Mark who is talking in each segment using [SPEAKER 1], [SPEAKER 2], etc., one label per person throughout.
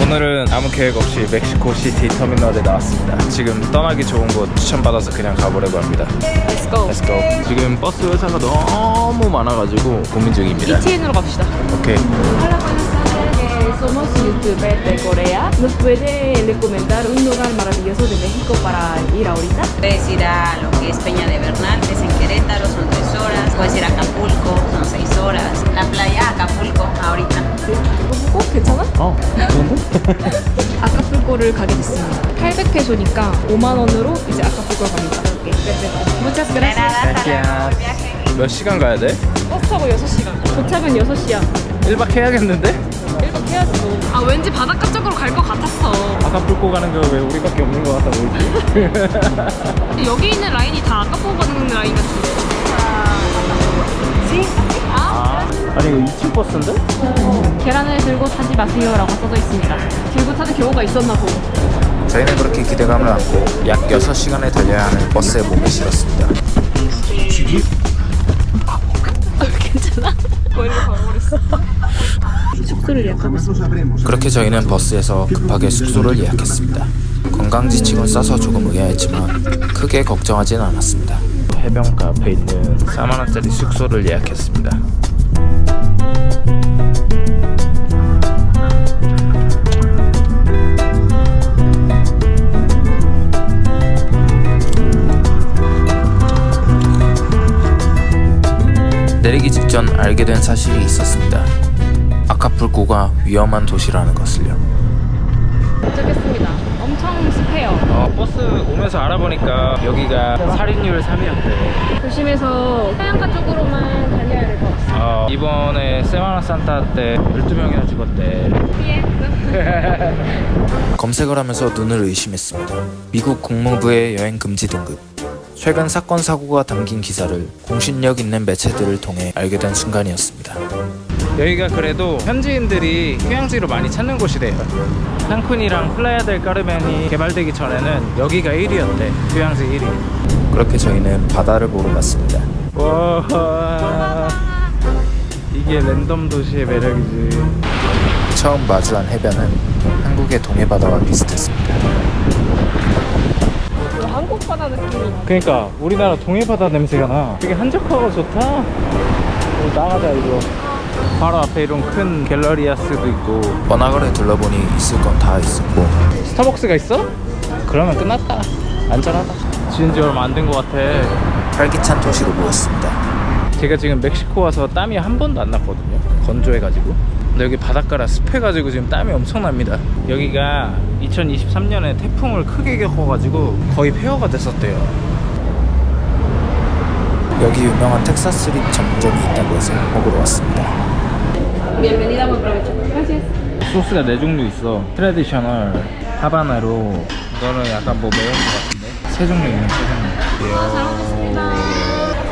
[SPEAKER 1] 오늘은 아무 계획 없이 멕시코 시티 터미널에 나왔습니다. 지금 떠나기 좋은 곳 추천받아서 그냥 가보려고 합니다.
[SPEAKER 2] Let's go.
[SPEAKER 1] Let's go. 지금 버스 회사가 너무 많아가지고 고민 중입니다.
[SPEAKER 2] ETN으로 갑시다.
[SPEAKER 1] 오케이.
[SPEAKER 3] Hola, buenas tardes. Somos youtubers de Corea. ¿Nos puede recomendar un lugar maravilloso de México para ir ahorita?
[SPEAKER 4] Puedes ir a lo que es Peña de Bernal, es en Querétaro, son 3 horas. Puedes ir a Acapulco, son 6 horas. La playa Acapulco, ahorita.
[SPEAKER 3] 괜찮아?
[SPEAKER 1] 좋은데?
[SPEAKER 3] 아카풀코를 가게 됐습니다. 800페소니까 5만 원으로 이제 아카풀코를 갑니다. Muchas
[SPEAKER 4] De
[SPEAKER 3] gracias.
[SPEAKER 4] nada, hasta luego, buen viaje.
[SPEAKER 1] 몇 시간 가야 돼?
[SPEAKER 3] 버스 타고 6시간. 도착은 6시야.
[SPEAKER 1] 1박 해야겠는데?
[SPEAKER 3] 1박 해야지 뭐. 아 왠지 바닷가 쪽으로 갈 것 같았어.
[SPEAKER 1] 아카풀코 가는 거 왜 우리밖에 없는 것 같다 보이지?
[SPEAKER 3] 여기 있는 라인이 다 아카풀코 가는 라인 같은데.
[SPEAKER 1] 아니 이거 2층 버스인데?
[SPEAKER 3] 계란을 들고 타지 마세요라고 써져 있습니다. 들고 타는 경우가 있었나 보고.
[SPEAKER 1] 저희는 그렇게 기대감을 안고 약 6시간을 달려야 하는 버스에 몸을 실었습니다.
[SPEAKER 3] 괜찮아? 머리를 박아버렸어. 숙소를 예약하고 있습니다.
[SPEAKER 1] 그렇게 저희는 버스에서 급하게 숙소를 예약했습니다. 관광지 치곤 싸서 조금 의아했지만 크게 걱정하진 않았습니다. 해변가 앞에 있는 4만 원짜리 숙소를 예약했습니다. 내리기 직전 알게 된 사실이 있었습니다. 아카풀코가 위험한 도시라는 것을요.
[SPEAKER 3] 도착했습니다. 엄청 습해요.
[SPEAKER 1] 버스 오면서 알아보니까 여기가 살인율 3위였대.
[SPEAKER 3] 조심해서 해안가 쪽으로만 달려야 될 것 같습니다.
[SPEAKER 1] 이번에 세마나 산타 때 12명이나 죽었대. 검색을 하면서 눈을 의심했습니다. 미국 국무부의 여행 금지 등급. 최근 사건 사고가 담긴 기사를 공신력 있는 매체들을 통해 알게 된 순간이었습니다. 여기가 그래도 현지인들이 휴양지로 많이 찾는 곳이래요. 칸쿤이랑 플라야 델 까르멘이 개발되기 전에는 여기가 1위였대. 휴양지 1위. 그렇게 저희는 바다를 보러 갔습니다. 와, 이게 랜덤 도시의 매력이지. 처음 마주한 해변은 한국의 동해바다와 비슷했습니다.
[SPEAKER 3] 한국 바다 느낌이.
[SPEAKER 1] 그러니까 우리나라 동해바다 냄새가 나. 되게 한적하고 좋다. 나가자 이거. 바로 앞에 이런 큰 갤러리아스도 있고. 번화가를 둘러보니 있을 건 다 있었고. 스타벅스가 있어? 그러면 끝났다. 안전하다. 지은 지 얼마 안 된 것 같아. 활기찬 도시로 보였습니다. 제가 지금 멕시코 와서 땀이 한 번도 안 났거든요. 건조해가지고. 근데 여기 바닷가라 습해가지고 지금 땀이 엄청납니다. 여기가 2023년에 태풍을 크게 겪어가지고 거의 폐허가 됐었대요. 여기 유명한 텍사스립 전문점이 있다고 해서 먹으러 왔습니다.
[SPEAKER 3] Bienvenida, buen provecho. Gracias.
[SPEAKER 1] 소스가 4종류 있어. 트레디셔널, 하바나로. 너는 약간 뭐 매운 거 같은데? 3종류 있는 3종류.
[SPEAKER 3] 잘 먹겠습니다.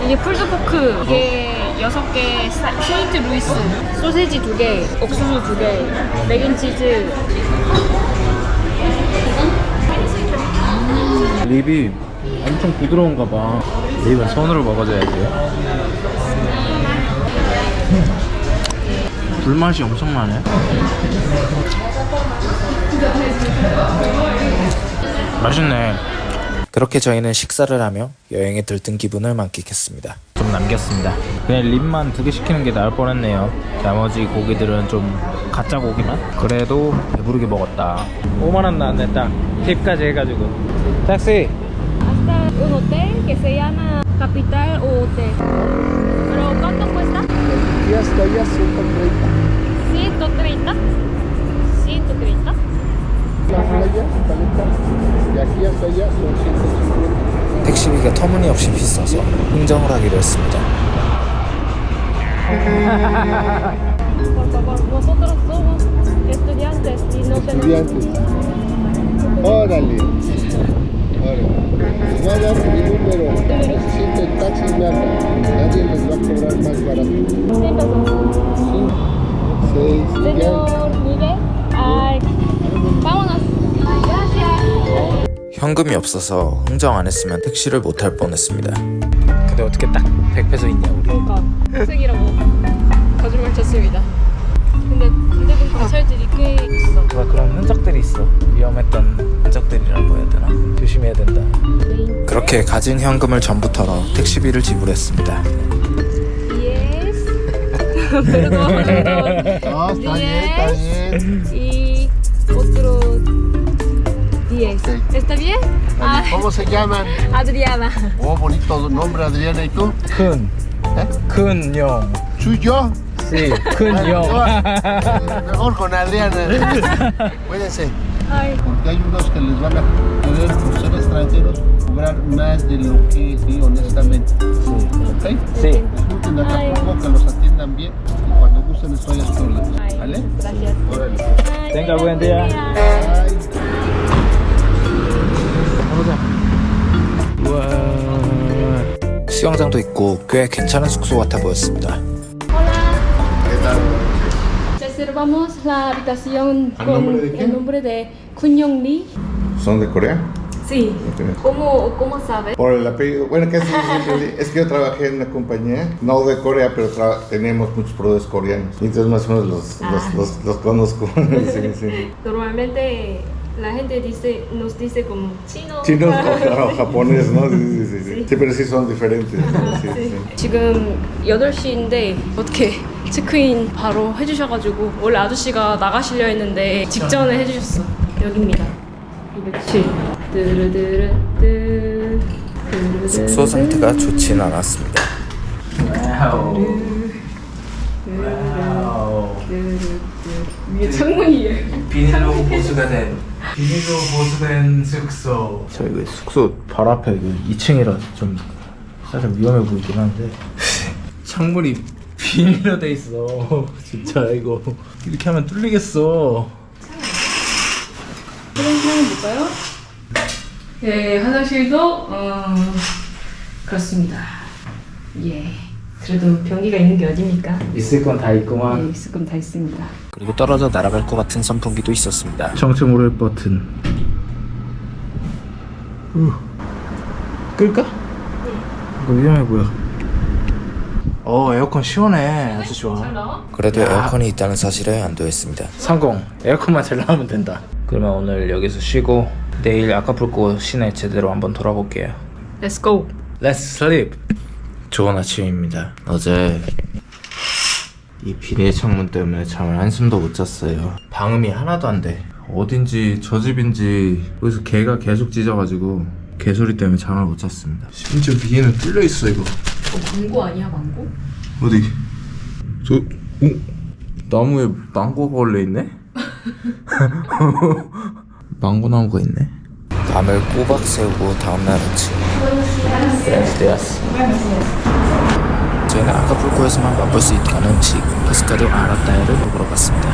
[SPEAKER 3] 이게 풀드포크, 이게 6개 세인트 루이스, 소세지 2개, 옥수수 2개, 맥앤치즈.
[SPEAKER 1] 립이 엄청 부드러운가 봐. 립은 손으로 먹어줘야지. 불맛이 엄청 나네. 맛있네. 그렇게 저희는 식사를 하며 여행에 들뜬 기분을 만끽했습니다. 좀 남겼습니다. 그냥 립만 2개 시키는 게 나을 뻔했네요. 나머지 고기들은 좀 가짜 고기만? 그래도 배부르게 먹었다. 5만 원 나왔네 딱. 팁까지 해가지고. 택시!
[SPEAKER 3] Hasta un hotel que se llama Capital o Hotel. ¿Pero cuánto cuesta?
[SPEAKER 5] Y hasta allá 130.
[SPEAKER 3] 130. 130.
[SPEAKER 5] La playa, Caleta, de aquí hasta allá son 150.
[SPEAKER 1] 택시비가 터무니없이 비싸서 흥정을 하기로 했습니다.
[SPEAKER 3] Por favor, nosotros somos estudiantes y no tenemos...
[SPEAKER 5] Estudiantes. Órale. Órale. Les voy a dar mi número. Necesito el taxi, me hablan. Nadie les va a cobrar más barato. 6.
[SPEAKER 3] Señor Miguel, ay, vámonos. Gracias.
[SPEAKER 1] 현금이 없어서 흥정 안 했으면 택시를 못 탈 뻔했습니다. 근데 어떻게 딱 100페소 있냐 우리.
[SPEAKER 3] 그러니까 학생이라고 거짓말 쳤습니다. 근데 군대 경찰들이 꽤 있어.
[SPEAKER 1] 그런 흔적들이 있어. 위험했던 흔적들이라고 해야 되나? 조심해야 된다. 그렇게 가진 현금을 전부 털어 택시비를 지불했습니다.
[SPEAKER 3] Yes. Perdón, perdón.
[SPEAKER 5] No, está bien, está bien.
[SPEAKER 3] Y otro 10.
[SPEAKER 5] Ok.
[SPEAKER 3] ¿Está bien? Ah,
[SPEAKER 5] ¿Cómo se llaman?
[SPEAKER 3] Adriana.
[SPEAKER 5] Oh, bonito nombre, Adriana. ¿Y tú?
[SPEAKER 1] 큰 영.
[SPEAKER 5] ¿Suyo?
[SPEAKER 1] Sí, 큰 영.
[SPEAKER 5] Mejor con Adriana. Cuídense.
[SPEAKER 3] Ay.
[SPEAKER 5] Porque hay unos que les van a poder, por ser extranjeros, cobrar más de lo que sí, honestamente. ¿Ok?
[SPEAKER 1] Sí.
[SPEAKER 5] Disfruten de Acapulco, que los atiendan bien y cuando gusten estoy a sus órdenes.
[SPEAKER 3] Ay,
[SPEAKER 5] ¿Vale?
[SPEAKER 3] gracias.
[SPEAKER 5] Órale.
[SPEAKER 3] Ay,
[SPEAKER 1] Tenga buen día.
[SPEAKER 5] Bye.
[SPEAKER 1] 우와. 수영장도 있고 꽤 괜찮은 숙소 같아 보였습니다.
[SPEAKER 3] Hola.
[SPEAKER 5] ¿Qué tal?
[SPEAKER 3] Reservamos la habitación
[SPEAKER 5] ¿A
[SPEAKER 3] con
[SPEAKER 5] nombre de quién?
[SPEAKER 3] el nombre de Kun Young Lee.
[SPEAKER 2] ¿Son de Corea?
[SPEAKER 3] Sí.
[SPEAKER 2] Ok.
[SPEAKER 3] ¿Cómo sabe?
[SPEAKER 2] Por el apellido, bueno, casi siempre, es que yo trabajé en una compañía, no de Corea, pero teníamos muchos productos coreanos. Y entonces más o menos los conozco. Sí, sí.
[SPEAKER 3] Normalmente la gente nos dice como chino.
[SPEAKER 2] Chinos o japonés, ¿no? Sí, sí, sí. Sí, pero sí son diferentes. Sí, sí.
[SPEAKER 3] 지금 8시인데 어떻게 체크인 바로 해주셔가지고 원래 아저씨가 나가시려 했는데 직전에 해주셨어. 여기입니다. 207. 뜨르르르뜨.
[SPEAKER 1] 숙소 상태가 좋진 않았습니다.
[SPEAKER 3] 위에 창문이에요.
[SPEAKER 1] 비닐로 보수된 숙소. 저희 숙소 바로 앞에 2층이라 좀 살짝 위험해 보이긴 한데 창문이 비닐로 돼 있어. 진짜 이거 이렇게 하면 뚫리겠어.
[SPEAKER 3] 화장실 볼까요? 네, 화장실도 그렇습니다. 예. 그래도 변기가 있는 게 어딥니까?
[SPEAKER 1] 있을 건 다 있구만.
[SPEAKER 3] 네, 있을 건 다 있습니다.
[SPEAKER 1] 그리고 떨어져 날아갈 것 같은 선풍기도 있었습니다. 정체 모를 버튼. 끌까? 이거 위험해 보여. 에어컨 시원해. 아주 좋아.
[SPEAKER 3] 잘 나와?
[SPEAKER 1] 그래도 에어컨이 있다는 사실에 안도했습니다. 성공. 에어컨만 잘 나오면 된다. 그러면 오늘 여기서 쉬고 내일 아카풀코 시내 제대로 한번 돌아볼게요.
[SPEAKER 3] Let's go.
[SPEAKER 1] Let's sleep. 좋은 아침입니다. 어제 이 비닐 창문 때문에 잠을 한숨도 못 잤어요. 방음이 하나도 안 돼. 어딘지 저 집인지 여기서 개가 계속 짖어가지고 개소리 때문에 잠을 못 잤습니다. 심지어 비에는 뚫려 있어 이거.
[SPEAKER 3] 망고 아니야, 망고?
[SPEAKER 1] 어디? 저 나무에 망고가 걸려 있네? 망고 나무가 있네. 밤을 꼬박 새우고 다음날 아침. 저희는 아카풀코에서만 맛볼 수 있다는 음식 페스카도 아라타야를 먹으러 갔습니다.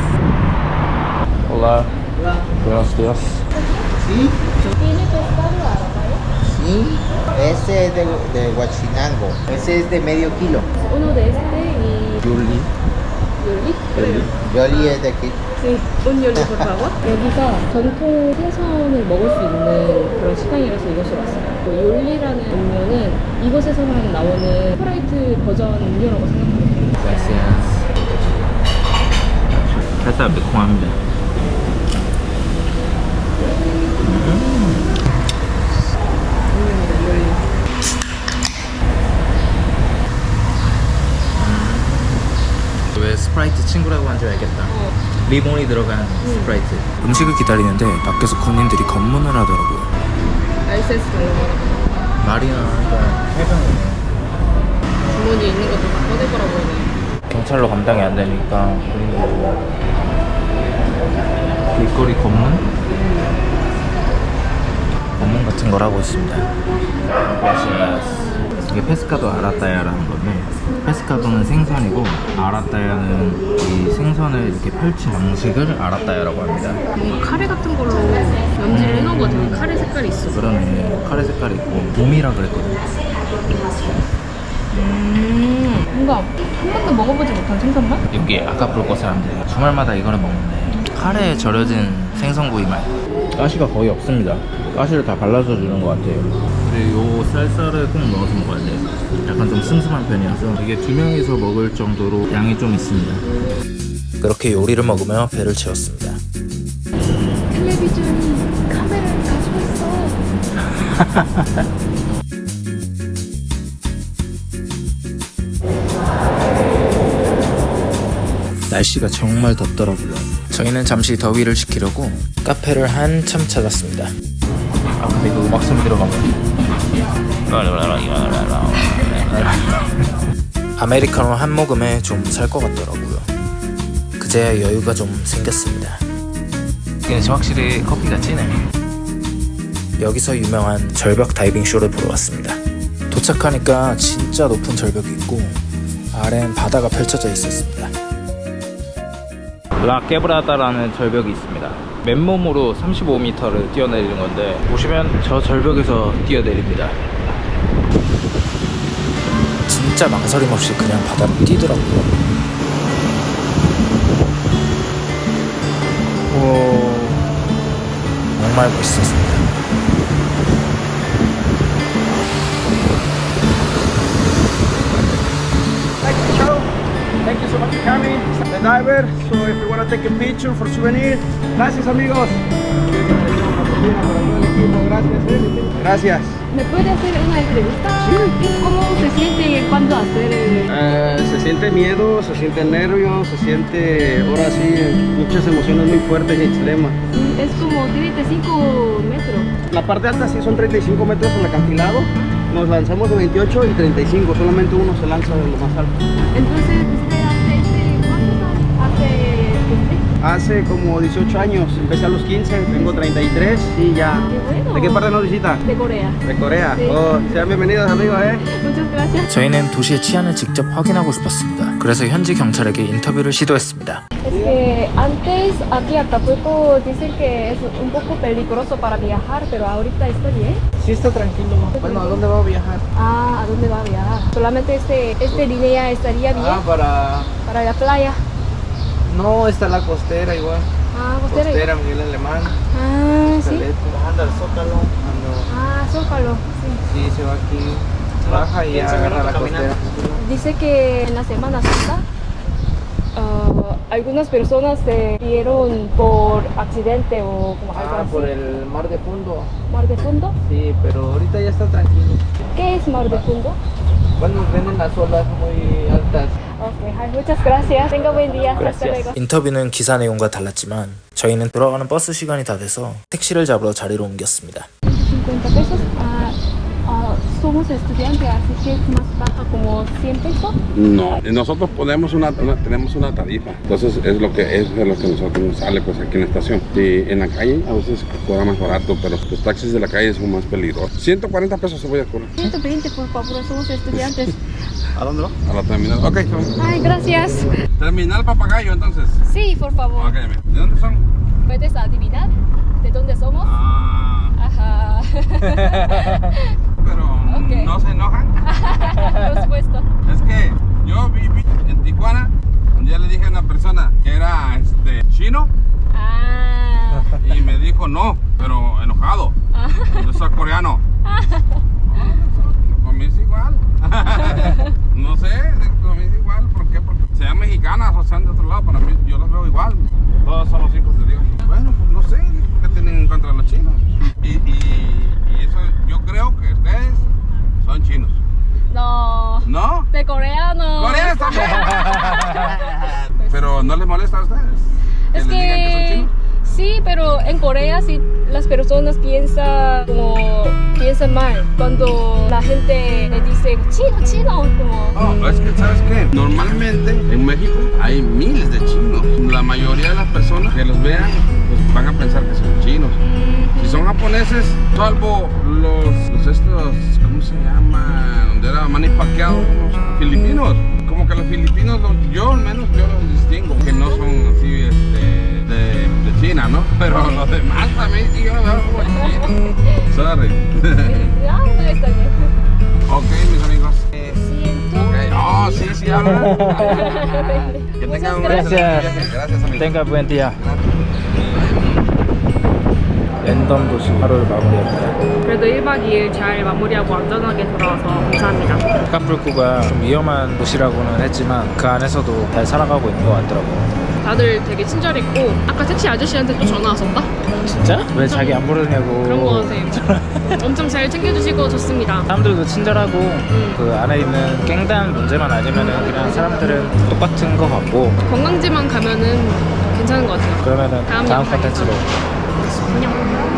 [SPEAKER 1] Hola. Buenos días.
[SPEAKER 5] ¿Sí? Sí, ese es de Huachinango. Ese es de medio kilo.
[SPEAKER 3] Uno de este y
[SPEAKER 1] Yuli.
[SPEAKER 3] 요리?
[SPEAKER 5] Yoli es de aquí.
[SPEAKER 3] Sí, un 요리 por favor. 여기가 전통 생선을 먹을 수 있는 그런 식당이라서 이곳에 왔어요. 요리라는 음료는 이곳에서만 나오는 스프라이트 버전 음료라고 생각하면 돼요.
[SPEAKER 1] Gracias. 살짝 매콤합니다. 왜 스프라이트 친구라고 한 줄 알겠다. 리본이 들어간 스프라이트. 음식을 기다리는데 밖에서 군인들이 검문을 하더라고요.
[SPEAKER 3] 라이센스 등록
[SPEAKER 1] 말이나 하니까 해변이네.
[SPEAKER 3] 주머니에 있는 것도 다 꺼낼 거라고 하네.
[SPEAKER 1] 경찰로 감당이 안 되니까 군인들이 길거리 검문? 검문 같은 걸 하고 있습니다. 이게 페스카도 아라타야라는 건데 페스카도는 생선이고 아라타야는 이 생선을 이렇게 펼친 방식을 아라타야라고 합니다.
[SPEAKER 3] 뭔가 카레 같은 걸로 염지를 해놓은 것 같아요. 카레 색깔이 있어.
[SPEAKER 1] 그러네. 카레 색깔이 있고 봄이라 그랬거든.
[SPEAKER 3] 뭔가 한 번도 먹어보지 못한 생선맛?
[SPEAKER 1] 여기 아카풀코 사람들 주말마다 이거를 먹는데 카레에 절여진 생선구이 맛. 가시가 거의 없습니다. 가시를 다 발라서 주는 것 같아요. 그리고 요 쌀쌀을 꼭 넣어서 먹어야 돼요. 약간 좀 슴슴한 편이어서 이게 2명이서 먹을 정도로 양이 좀 있습니다. 그렇게 요리를 먹으며 배를 채웠습니다.
[SPEAKER 3] 텔레비전이 카메라를 가지고 있어.
[SPEAKER 1] 날씨가 정말 덥더라고요. 저희는 잠시 더위를 식히려고 카페를 한참 찾았습니다. 아 근데 이거 음악 소리 들어가면 아메리카노 한 모금에 좀 살 것 같더라고요. 그제야 여유가 좀 생겼습니다. 여기는 확실히 커피가 진해. 여기서 유명한 절벽 다이빙 쇼를 보러 왔습니다. 도착하니까 진짜 높은 절벽이 있고 아래엔 바다가 펼쳐져 있었습니다. 라 깨브라다라는 절벽이 있습니다. 맨몸으로 35m를 뛰어내리는 건데 보시면 저 절벽에서 뛰어내립니다. 진짜 망설임 없이 그냥 바다로 뛰더라고요. 오, 정말 멋있었습니다.
[SPEAKER 6] Thank you so much for coming. The diver, so if you want to take a picture for souvenir. Gracias, amigos. Gracias.
[SPEAKER 3] ¿Me puede hacer una entrevista? ¿Cómo se siente cuando hacer el...
[SPEAKER 6] Se siente miedo, se siente nervio, se siente, ahora sí, muchas emociones muy fuertes y extremas.
[SPEAKER 3] Es como 35 metros.
[SPEAKER 6] La parte alta sí son 35 metros en el acantilado. Nos lanzamos de 28 y 35, solamente uno se lanza de lo más alto.
[SPEAKER 3] Entonces, ¿usted hace cuántos años hace
[SPEAKER 6] Hace como 18 años, empecé a los 15, tengo 33 y ya.
[SPEAKER 3] ¡Qué bueno!
[SPEAKER 6] ¿De qué parte nos visita?
[SPEAKER 3] De Corea.
[SPEAKER 6] De Corea.
[SPEAKER 3] Sí.
[SPEAKER 6] Oh, sean bienvenidos amigos,
[SPEAKER 3] Muchas gracias.
[SPEAKER 1] 저희는 도시의 치안을 직접 확인하고 싶었습니다. 그래서 현지 경찰에게 인터뷰를 시도했습니다.
[SPEAKER 3] Es que antes aquí Acapulco dicen que es un poco peligroso para viajar, pero ahorita está bien.
[SPEAKER 6] Sí, está tranquilo. Bueno, ¿a dónde va a viajar?
[SPEAKER 3] Ah, ¿a dónde va a viajar? Solamente este línea estaría bien para la playa.
[SPEAKER 6] No, está la costera igual.
[SPEAKER 3] Ah, costera.
[SPEAKER 6] Costera, Miguel Alemán.
[SPEAKER 3] Ah, sí.
[SPEAKER 6] Anda al Zócalo.
[SPEAKER 3] Ah, Zócalo, sí.
[SPEAKER 6] Sí, se va aquí. Baja y agarra la costera.
[SPEAKER 3] Dice que en la Semana Santa algunas personas se vieron por accidente o como algo así.
[SPEAKER 6] Por el mar de fondo.
[SPEAKER 3] ¿Mar de fondo?
[SPEAKER 6] Sí, pero ahorita ya está tranquilo.
[SPEAKER 3] ¿Qué es mar de fondo?
[SPEAKER 6] Bueno, vienen las olas muy altas.
[SPEAKER 3] Ok, ay, muchas gracias. Tenga buen día. Hasta luego.
[SPEAKER 1] 인터뷰는 기사 내용과 달랐지만 저희는 돌아가는 버스 시간이 다 돼서 택시를 잡으러 자리로 옮겼습니다.
[SPEAKER 3] 50 pesos. Somos estudiantes, así que es más baja, como 100 pesos.
[SPEAKER 7] No, nosotros tenemos una tarifa, entonces es lo que nosotros nos sale pues aquí en la estación. Y en la calle a veces cobra más barato, pero los taxis de la calle son más peligrosos. 140 pesos se voy a cobrar.
[SPEAKER 3] 120, por favor, somos estudiantes.
[SPEAKER 6] ¿A dónde va?
[SPEAKER 7] A la terminal. Ok,
[SPEAKER 3] Ay, gracias.
[SPEAKER 7] terminal Papagayo entonces.
[SPEAKER 3] Sí, por favor.
[SPEAKER 7] Ok, ¿de dónde son?
[SPEAKER 3] ¿Puedes adivinar de dónde somos? Ajá.
[SPEAKER 7] Pero
[SPEAKER 3] Ok.
[SPEAKER 7] no se enojan.
[SPEAKER 3] Por supuesto.
[SPEAKER 7] Es que yo viví en Tijuana, un día le dije a una persona que era chino
[SPEAKER 3] Ah.
[SPEAKER 7] y me dijo no, pero enojado. Yo soy coreano. Para mí es igual. No sé, para mí es igual. ¿Por qué? Porque sean mexicanas o sean de otro lado, para mí yo los veo igual. Todos somos hijos de Dios. Bueno, pues no sé, ¿qué tienen en contra de los chinos? Y eso, yo creo que ustedes son chinos.
[SPEAKER 3] No.
[SPEAKER 7] ¿No?
[SPEAKER 3] De coreano.
[SPEAKER 7] ¡Coreanos también! Pero ¿no les molesta a ustedes?
[SPEAKER 3] Es
[SPEAKER 7] les digan que son chinos?
[SPEAKER 3] sí, pero en Corea sí las personas piensan mal cuando la gente le dice chino como.
[SPEAKER 7] No, es que ¿sabes qué? Normalmente en México hay miles de chinos. La mayoría de las personas que los vean pues van a pensar que son chinos. Si son japoneses, salvo los estos, ¿cómo se llama? Donde era Manny Pacquiao, los filipinos. Como que los filipinos, yo al menos yo los distingo, que no son así de China, ¿no? Pero los demás también sí yo los veo como chinos. Sorry.
[SPEAKER 3] Ah, no está bien.
[SPEAKER 7] Ok, mis amigos.
[SPEAKER 3] Siento.
[SPEAKER 7] Okay. Oh, sí, habla. Que tengan un buen
[SPEAKER 1] gracias.
[SPEAKER 7] viaje. Gracias, amigo.
[SPEAKER 1] tenga buen día. 랜덤 도시 하루를 마무리합니다.
[SPEAKER 3] 그래도 1박 2일 잘 마무리하고 안전하게 돌아와서 감사합니다.
[SPEAKER 1] 아카풀코가 좀 위험한 도시라고는 했지만 그 안에서도 잘 살아가고 있는 것 같더라고요.
[SPEAKER 3] 다들 되게 친절했고 아까 택시 아저씨한테 또 전화 왔었다?
[SPEAKER 1] 진짜? 왜 자기 안 부르냐고.
[SPEAKER 3] 그런 거 같아요. 엄청 잘 챙겨주시고 좋습니다.
[SPEAKER 1] 사람들도 친절하고 그 안에 있는 깽단 문제만 아니면은 그냥 사람들은 똑같은 거 같고.
[SPEAKER 3] 관광지만 가면은 괜찮은 것 같아요.
[SPEAKER 1] 그러면은
[SPEAKER 3] 다음
[SPEAKER 1] 다음
[SPEAKER 3] 영상에서.
[SPEAKER 1] 컨텐츠로
[SPEAKER 3] 안녕.